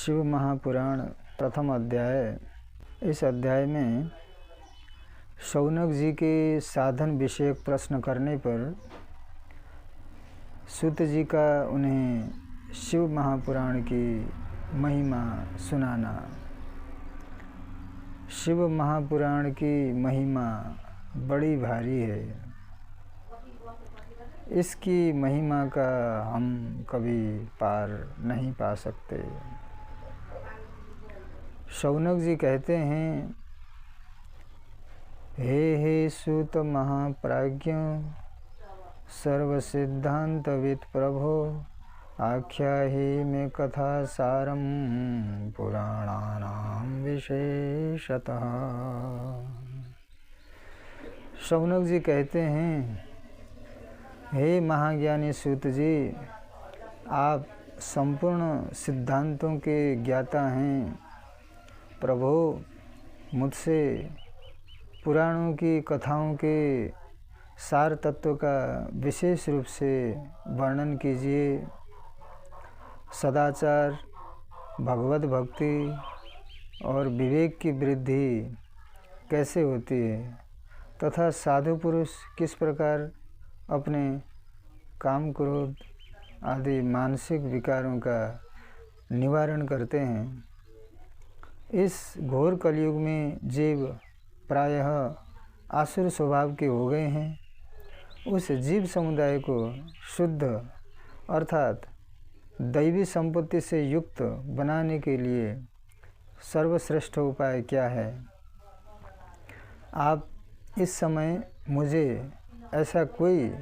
शिव महापुराण प्रथम अध्याय। इस अध्याय में शौनक जी के साधन विषयक प्रश्न करने पर सूत जी का उन्हें शिव महापुराण की महिमा सुनाना। शिव महापुराण की महिमा बड़ी भारी है। इसकी महिमा का हम कभी पार नहीं पा सकते। शौनक जी कहते हैं, हे सूत महाप्राज्ञ सर्व सिद्धांतविद प्रभो, आख्याहि में कथा सारम पुराणानाम विशेषतः। शौनक जी कहते हैं, हे महाज्ञानी सूत जी, आप संपूर्ण सिद्धांतों के ज्ञाता हैं। प्रभो, मुझसे पुराणों की कथाओं के सार तत्व का विशेष रूप से वर्णन कीजिए। सदाचार, भगवत भक्ति और विवेक की वृद्धि कैसे होती है तथा साधु पुरुष किस प्रकार अपने काम क्रोध आदि मानसिक विकारों का निवारण करते हैं। इस घोर कलयुग में जीव प्रायः आसुर स्वभाव के हो गए हैं। उस जीव समुदाय को शुद्ध अर्थात दैवी संपत्ति से युक्त बनाने के लिए सर्वश्रेष्ठ उपाय क्या है? आप इस समय मुझे ऐसा कोई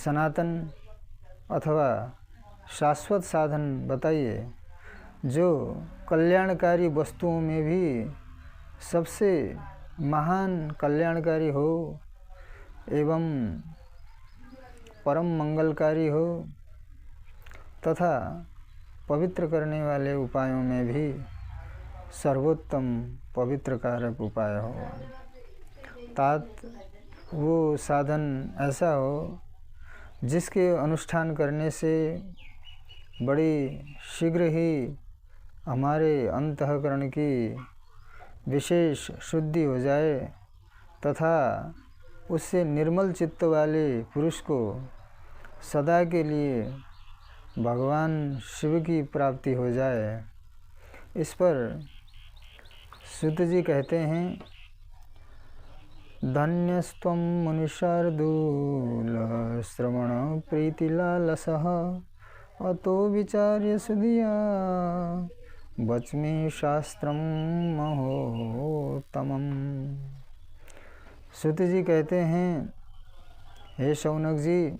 सनातन अथवा शाश्वत साधन बताइए जो कल्याणकारी वस्तुओं में भी सबसे महान कल्याणकारी हो एवं परम मंगलकारी हो तथा पवित्र करने वाले उपायों में भी सर्वोत्तम पवित्र कारक उपाय हो। वो साधन ऐसा हो जिसके अनुष्ठान करने से बड़ी शीघ्र ही हमारे अंतःकरण की विशेष शुद्धि हो जाए तथा उससे निर्मल चित्त वाले पुरुष को सदा के लिए भगवान शिव की प्राप्ति हो जाए। इस पर सूत जी कहते हैं, धन्यस्त्वं मुनिशार्दूल श्रवण प्रीतिलालसः, अतो विचार्य सुधिया वच्मि शास्त्रम महोत्तमम्। सूत जी कहते हैं, हे शौनक जी,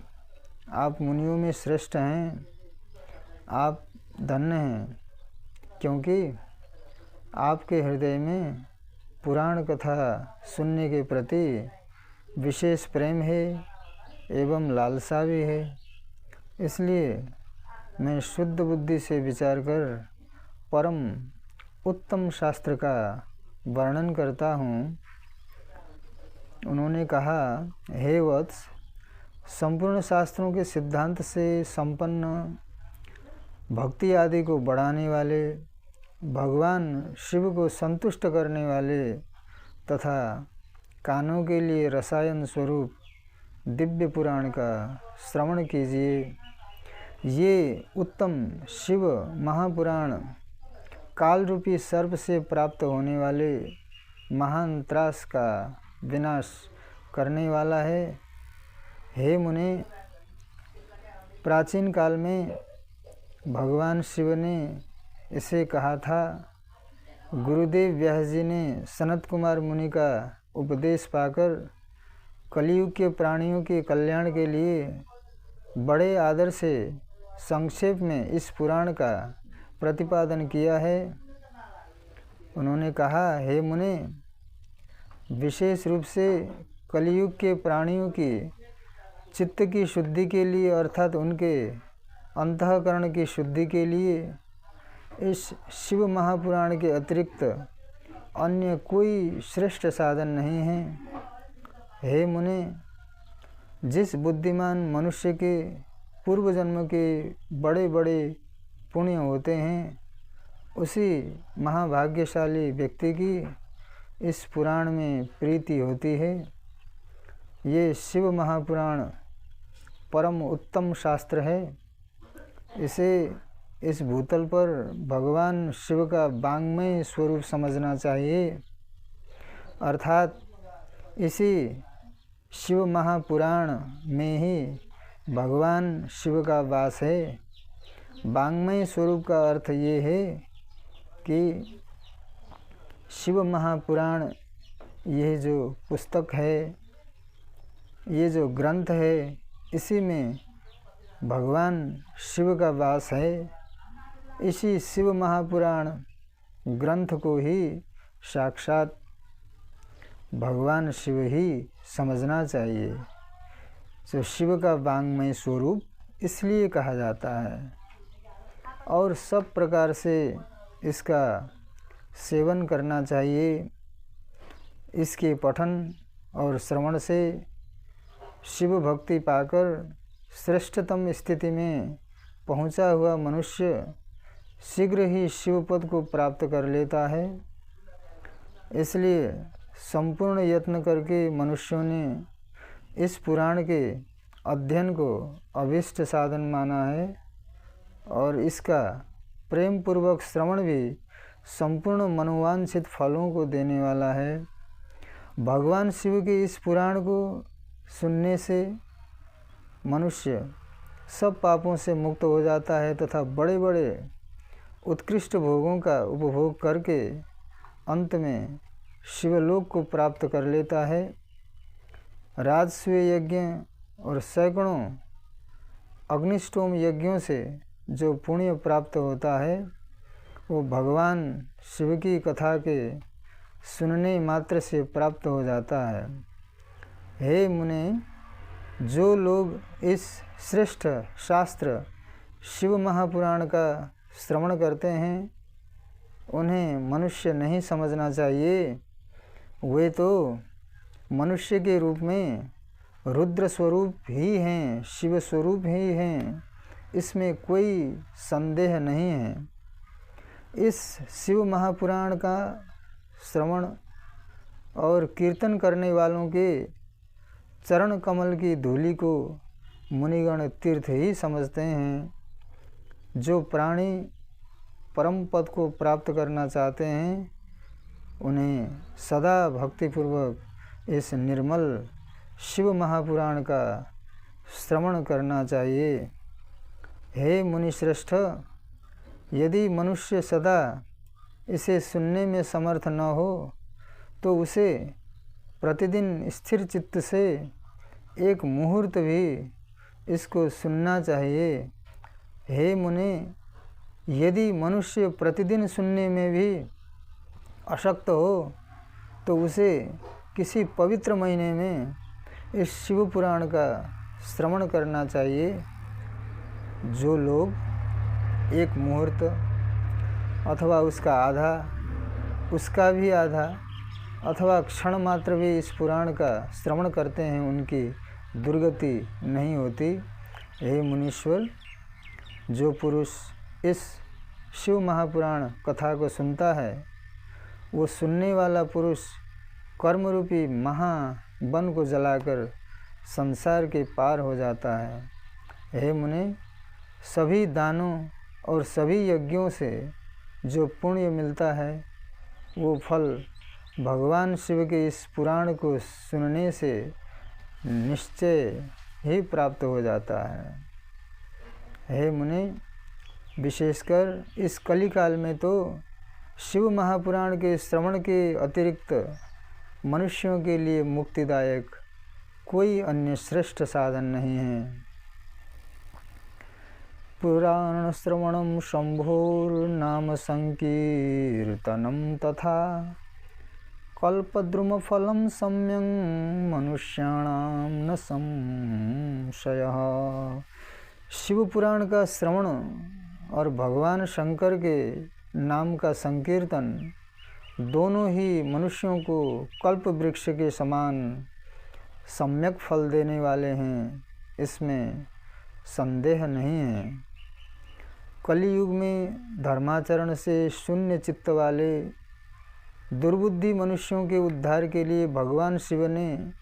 आप मुनियों में श्रेष्ठ हैं। आप धन्य हैं क्योंकि आपके हृदय में पुराण कथा सुनने के प्रति विशेष प्रेम है एवं लालसा भी है। इसलिए मैं शुद्ध बुद्धि से विचार कर परम उत्तम शास्त्र का वर्णन करता हूँ। उन्होंने कहा, हे वत्स, संपूर्ण शास्त्रों के सिद्धांत से संपन्न भक्ति आदि को बढ़ाने वाले, भगवान शिव को संतुष्ट करने वाले तथा कानों के लिए रसायन स्वरूप दिव्य पुराण का श्रवण कीजिए। ये उत्तम शिव महापुराण काल रूपी सर्प से प्राप्त होने वाले महान त्रास का विनाश करने वाला है। हे मुने, प्राचीन काल में भगवान शिव ने इसे कहा था। गुरुदेव व्यास जी ने सनत कुमार मुनि का उपदेश पाकर कलयुग के प्राणियों के कल्याण के लिए बड़े आदर से संक्षेप में इस पुराण का प्रतिपादन किया है। उन्होंने कहा, हे मुने, विशेष रूप से कलयुग के प्राणियों की चित्त की शुद्धि के लिए अर्थात उनके अंतःकरण की शुद्धि के लिए इस शिव महापुराण के अतिरिक्त अन्य कोई श्रेष्ठ साधन नहीं है। हे मुने, जिस बुद्धिमान मनुष्य के पूर्व जन्म के बड़े बड़े पुण्य होते हैं उसी महाभाग्यशाली व्यक्ति की इस पुराण में प्रीति होती है। ये शिव महापुराण परम उत्तम शास्त्र है। इसे इस भूतल पर भगवान शिव का वाङ्मय स्वरूप समझना चाहिए, अर्थात इसी शिव महापुराण में ही भगवान शिव का वास है। वाङ्मय स्वरूप का अर्थ ये है कि शिव महापुराण यह जो पुस्तक है, ये जो ग्रंथ है, इसी में भगवान शिव का वास है। इसी शिव महापुराण ग्रंथ को ही साक्षात भगवान शिव ही समझना चाहिए। जो शिव का वाङ्मय स्वरूप इसलिए कहा जाता है और सब प्रकार से इसका सेवन करना चाहिए। इसके पठन और श्रवण से शिव भक्ति पाकर श्रेष्ठतम स्थिति में पहुंचा हुआ मनुष्य शीघ्र ही शिवपद को प्राप्त कर लेता है। इसलिए संपूर्ण यत्न करके मनुष्यों ने इस पुराण के अध्ययन को अभीष्ट साधन माना है और इसका प्रेम पूर्वक श्रवण भी संपूर्ण मनोवांछित फलों को देने वाला है। भगवान शिव के इस पुराण को सुनने से मनुष्य सब पापों से मुक्त हो जाता है तथा बड़े बड़े उत्कृष्ट भोगों का उपभोग करके अंत में शिवलोक को प्राप्त कर लेता है। राजसूय यज्ञ और सैकड़ों अग्निष्टोम यज्ञों से जो पुण्य प्राप्त होता है वो भगवान शिव की कथा के सुनने मात्र से प्राप्त हो जाता है। हे मुने, जो लोग इस श्रेष्ठ शास्त्र शिव महापुराण का श्रवण करते हैं उन्हें मनुष्य नहीं समझना चाहिए। वे तो मनुष्य के रूप में रुद्र स्वरूप ही हैं, शिव स्वरूप ही हैं, इसमें कोई संदेह नहीं है। इस शिव महापुराण का श्रवण और कीर्तन करने वालों के चरण कमल की धूलि को मुनिगण तीर्थ ही समझते हैं। जो प्राणी परम पद को प्राप्त करना चाहते हैं उन्हें सदा भक्तिपूर्वक इस निर्मल शिव महापुराण का श्रवण करना चाहिए। हे मुनिश्रेष्ठ, यदि मनुष्य सदा इसे सुनने में समर्थ न हो तो उसे प्रतिदिन स्थिर चित्त से एक मुहूर्त भी इसको सुनना चाहिए। हे मुने, यदि मनुष्य प्रतिदिन सुनने में भी अशक्त हो तो उसे किसी पवित्र महीने में इस शिव पुराण का श्रवण करना चाहिए। जो लोग एक मुहूर्त अथवा उसका आधा, उसका भी आधा अथवा क्षण मात्र भी इस पुराण का श्रवण करते हैं उनकी दुर्गति नहीं होती। हे मुनीश्वर, जो पुरुष इस शिव महापुराण कथा को सुनता है वो सुनने वाला पुरुष कर्म रूपी महावन को जलाकर संसार के पार हो जाता है। हे मुने, सभी दानों और सभी यज्ञों से जो पुण्य मिलता है वो फल भगवान शिव के इस पुराण को सुनने से निश्चय ही प्राप्त हो जाता है। हे मुने, विशेषकर इस कलिकाल में तो शिव महापुराण के श्रवण के अतिरिक्त मनुष्यों के लिए मुक्तिदायक कोई अन्य श्रेष्ठ साधन नहीं है। पुराण श्रवणम शंभोर्नाम संकीर्तनम तथा कल्पद्रुम फलम सम्यं मनुष्याणाम न संशयः। शिव पुराण का श्रवण और भगवान शंकर के नाम का संकीर्तन दोनों ही मनुष्यों को कल्प वृक्ष के समान सम्यक फल देने वाले हैं, इसमें संदेह नहीं है। कलियुग में धर्माचरण से शून्य चित्त वाले दुर्बुद्धि मनुष्यों के उद्धार के लिए भगवान शिव ने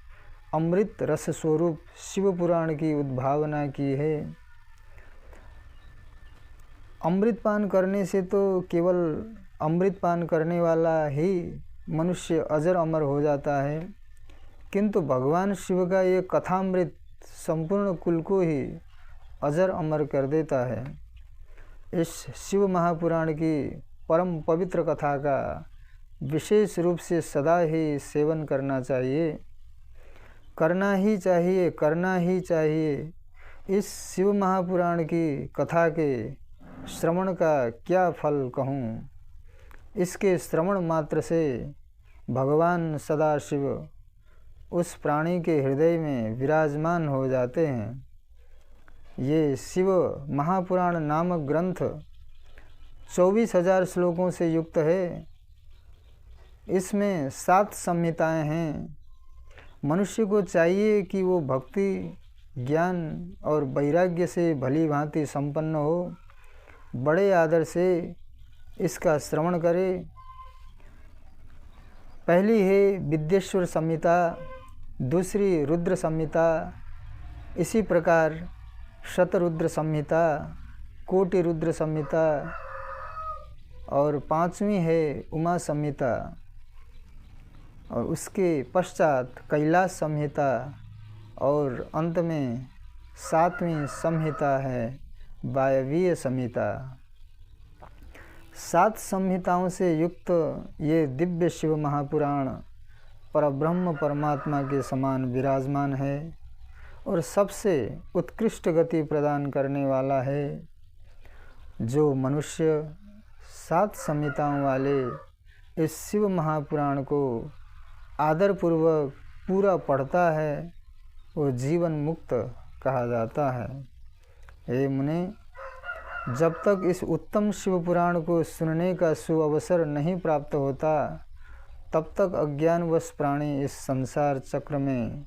अमृत रस स्वरूप शिव पुराण की उद्भावना की है। अमृत पान करने से तो केवल अमृत पान करने वाला ही मनुष्य अजर अमर हो जाता है, किंतु भगवान शिव का ये कथामृत संपूर्ण कुल को ही अजर अमर कर देता है। इस शिव महापुराण की परम पवित्र कथा का विशेष रूप से सदा ही सेवन करना चाहिए, करना ही चाहिए, करना ही चाहिए। इस शिव महापुराण की कथा के श्रवण का क्या फल कहूँ। इसके श्रवण मात्र से भगवान सदाशिव उस प्राणी के हृदय में विराजमान हो जाते हैं। ये शिव महापुराण नामक ग्रंथ 24,000 श्लोकों से युक्त है। इसमें 7 संहिताएं हैं। मनुष्य को चाहिए कि वो भक्ति, ज्ञान और वैराग्य से भली भांति संपन्न हो, बड़े आदर से इसका श्रवण करे। पहली है विद्येश्वर संहिता, दूसरी रुद्र संहिता, इसी प्रकार शतरुद्र संहिता, कोटि रुद्र संहिता और 5वीं है उमा संहिता, और उसके पश्चात कैलाश संहिता और अंत में 7वीं संहिता है वायवीय संहिता। 7 संहिताओं से युक्त ये दिव्य शिव महापुराण परब्रह्म परमात्मा के समान विराजमान है और सबसे उत्कृष्ट गति प्रदान करने वाला है। जो मनुष्य 7 संहिताओं वाले इस शिव महापुराण को आदरपूर्वक पूरा पढ़ता है वो जीवन मुक्त कहा जाता है। हे मुने, जब तक इस उत्तम शिव पुराण को सुनने का सुअवसर नहीं प्राप्त होता, तब तक अज्ञानवश प्राणी इस संसार चक्र में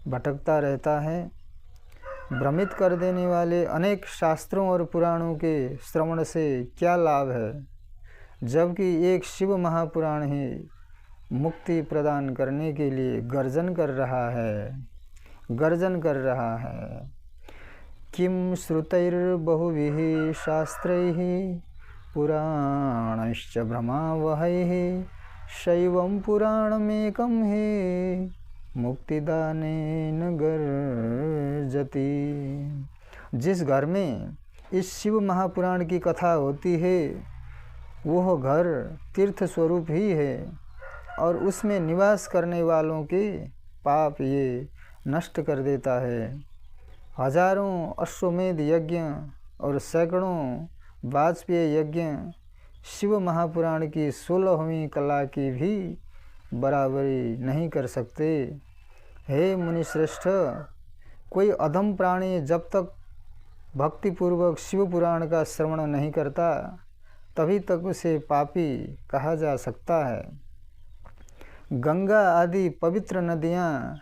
भटकता रहता है। भ्रमित कर देने वाले अनेक शास्त्रों और पुराणों के श्रवण से क्या लाभ है, जबकि एक शिव महापुराण ही मुक्ति प्रदान करने के लिए गर्जन कर रहा है। किम श्रुतैर्बहुभिः शास्त्रैः पुराणश्च भ्रमावहैः शैवं पुराणमेकं हि मुक्तिदानेन गर्जति। जिस घर में इस शिव महापुराण की कथा होती है वह घर तीर्थ स्वरूप ही है और उसमें निवास करने वालों के पाप ये नष्ट कर देता है। हजारों अश्वमेध यज्ञ और सैकड़ों वाजपेय यज्ञ शिव महापुराण की 16वीं कला की भी बराबरी नहीं कर सकते। हे मुनिश्रेष्ठ, कोई अधम प्राणी जब तक भक्तिपूर्वक शिव पुराण का श्रवण नहीं करता तभी तक उसे पापी कहा जा सकता है। गंगा आदि पवित्र नदियाँ,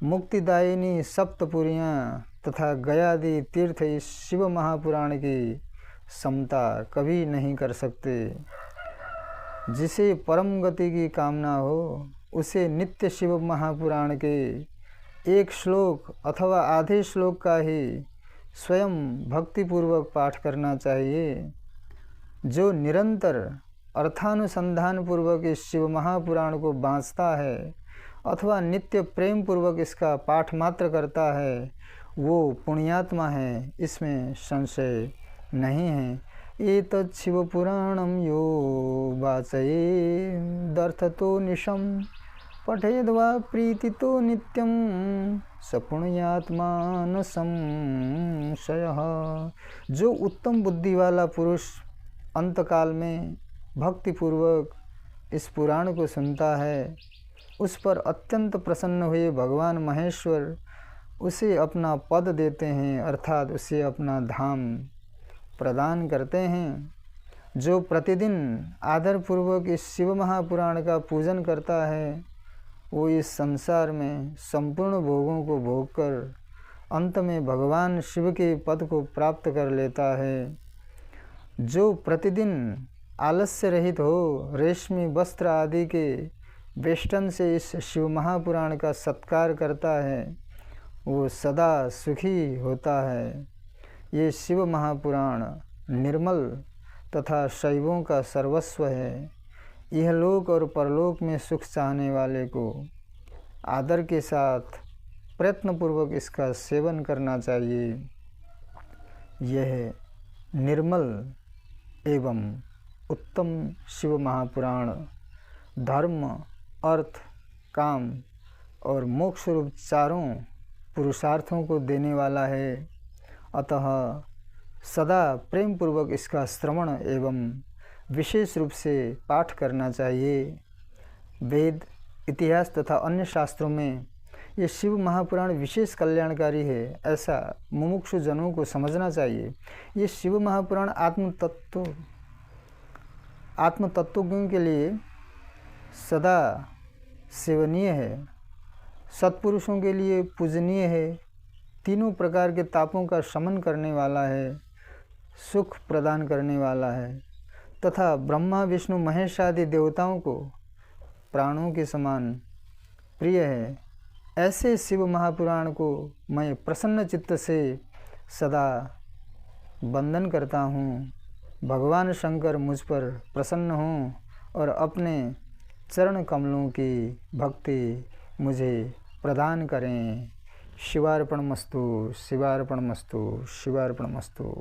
मुक्तिदायिनी सप्तपुरियाँ तथा गयादि तीर्थ इस शिव महापुराण की समता कभी नहीं कर सकते। जिसे परम गति की कामना हो उसे नित्य शिव महापुराण के एक श्लोक अथवा आधे श्लोक का ही स्वयं भक्तिपूर्वक पाठ करना चाहिए। जो निरंतर अर्थानुसंधान पूर्वक इस शिव महापुराण को बाँचता है अथवा नित्य प्रेम पूर्वक इसका पाठ मात्र करता है वो पुण्यात्मा है, इसमें संशय नहीं है। एतत् शिव पुराणम यो वाचयेदर्थतो निशम पठेद्वा प्रीतितो नित्यम स पुण्यात्मा न संशयः। जो उत्तम बुद्धि वाला पुरुष अंतकाल में भक्तिपूर्वक इस पुराण को सुनता है उस पर अत्यंत प्रसन्न हुए भगवान महेश्वर उसे अपना पद देते हैं, अर्थात उसे अपना धाम प्रदान करते हैं। जो प्रतिदिन आदरपूर्वक इस शिव महापुराण का पूजन करता है वो इस संसार में संपूर्ण भोगों को भोग कर अंत में भगवान शिव के पद को प्राप्त कर लेता है। जो प्रतिदिन आलस्य रहित हो, रेशमी वस्त्र आदि के वेष्टन से इस शिव महापुराण का सत्कार करता है, वो सदा सुखी होता है। ये शिव महापुराण निर्मल तथा शैवों का सर्वस्व है। इहलोक और परलोक में सुख चाहने वाले को आदर के साथ प्रयत्नपूर्वक इसका सेवन करना चाहिए। यह निर्मल एवं उत्तम शिव महापुराण धर्म, अर्थ, काम और मोक्ष रूप चारों पुरुषार्थों को देने वाला है। अतः सदा प्रेम पूर्वक इसका श्रवण एवं विशेष रूप से पाठ करना चाहिए। वेद, इतिहास तथा अन्य शास्त्रों में ये शिव महापुराण विशेष कल्याणकारी है, ऐसा मुमुक्षु जनों को समझना चाहिए। ये शिव महापुराण आत्मतत्वज्ञों के लिए सदा सेवनीय है, सत्पुरुषों के लिए पूजनीय है, तीनों प्रकार के तापों का शमन करने वाला है, सुख प्रदान करने वाला है तथा ब्रह्मा, विष्णु, महेश आदि देवताओं को प्राणों के समान प्रिय है। ऐसे शिव महापुराण को मैं प्रसन्न चित्त से सदा वंदन करता हूँ। भगवान शंकर मुझ पर प्रसन्न हों और अपने चरण कमलों की भक्ति मुझे प्रदान करें। शिवार्पणमस्तु, शिवार्पणमस्तु, शिवार्पणमस्तु।